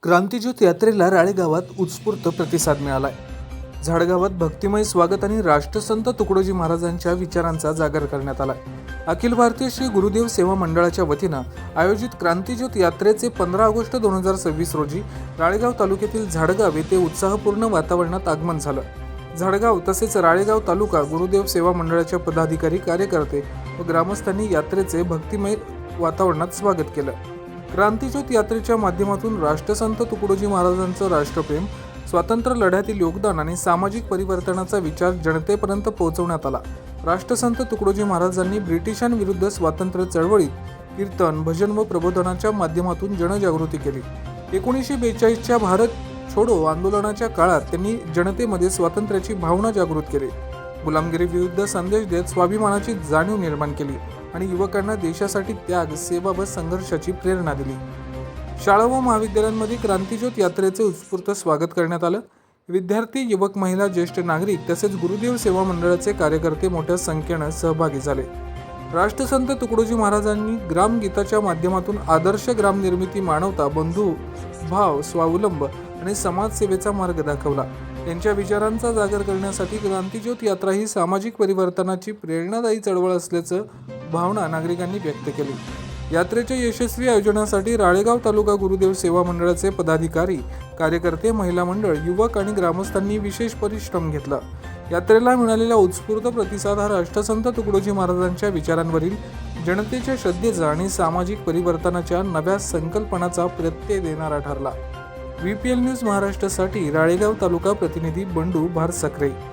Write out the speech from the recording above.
क्रांतीज्योत यात्रेला राळेगावात उत्स्फूर्त प्रतिसाद मिळालाय. झाडगावात भक्तिमय स्वागत आणि राष्ट्रसंत तुकडोजी महाराजांच्या विचारांचा जागर करण्यात आलाय. अखिल भारतीय श्री गुरुदेव सेवा मंडळाच्या वतीनं आयोजित क्रांतीज्योत यात्रेचे 15 ऑगस्ट 2026 रोजी राळेगाव तालुक्यातील झाडगाव येथे उत्साहपूर्ण वातावरणात आगमन झालं. झाडगाव तसेच राळेगाव तालुका गुरुदेव सेवा मंडळाच्या पदाधिकारी, कार्यकर्ते व ग्रामस्थांनी यात्रेचे भक्तिमय वातावरणात स्वागत केलं. क्रांतीज्योत यात्रेच्या माध्यमातून राष्ट्रसंत तुकडोजी महाराजांचं राष्ट्रप्रेम, स्वातंत्र्य लढ्यातील योगदान आणि सामाजिक परिवर्तनाचा विचार जनतेपर्यंत पोहोचवण्यात आला. राष्ट्रसंत तुकडोजी महाराजांनी ब्रिटिशांविरुद्ध स्वातंत्र्य चळवळीत कीर्तन, भजन व प्रबोधनाच्या माध्यमातून जनजागृती केली. 1942च्या भारत छोडो आंदोलनाच्या काळात त्यांनी जनतेमध्ये स्वातंत्र्याची भावना जागृत केली. गुलामगिरी विरुद्ध संदेश देत स्वाभिमानाची जाणीव निर्माण केली आणि युवकांना देशासाठी त्याग, सेवा व संघर्षाची प्रेरणा दिली. शाळा व महाविद्यालयांमध्ये क्रांतीज्योत यात्रेचे उत्स्फूर्त स्वागत करण्यात आलं. विद्यार्थी, युवक, महिला, ज्येष्ठ नागरिक तसेच गुरुदेव सेवा मंडळाचे कार्यकर्ते मोठ्या संख्येनं सहभागी झाले. राष्ट्रसंत तुकडोजी महाराजांनी ग्रामगीताच्या माध्यमातून आदर्श ग्रामनिर्मिती, मानवता, बंधुभाव, स्वावलंब आणि समाजसेवेचा मार्ग दाखवला. त्यांच्या विचारांचा जागर करण्यासाठी क्रांतीज्योत यात्रा ही सामाजिक परिवर्तनाची प्रेरणादायी चळवळ असल्याचं भावना नागरिकांनी व्यक्त केली. यात्रेच्या यशस्वी आयोजनासाठी राळेगाव तालुका गुरुदेव सेवा मंडळाचे पदाधिकारी, कार्यकर्ते, महिला मंडळ, युवक आणि ग्रामस्थांनी विशेष परिश्रम घेतला. यात्रेला मिळालेला उत्स्फूर्त प्रतिसाद हा राष्ट्रसंत तुकडोजी महाराजांच्या विचारांवरील जनतेच्या श्रद्धेचा आणि सामाजिक परिवर्तनाच्या नव्या संकल्पनाचा प्रत्यय देणारा ठरला. VPL न्यूज महाराष्ट्रासाठी राळेगाव तालुका प्रतिनिधी बंडू भारसकरे.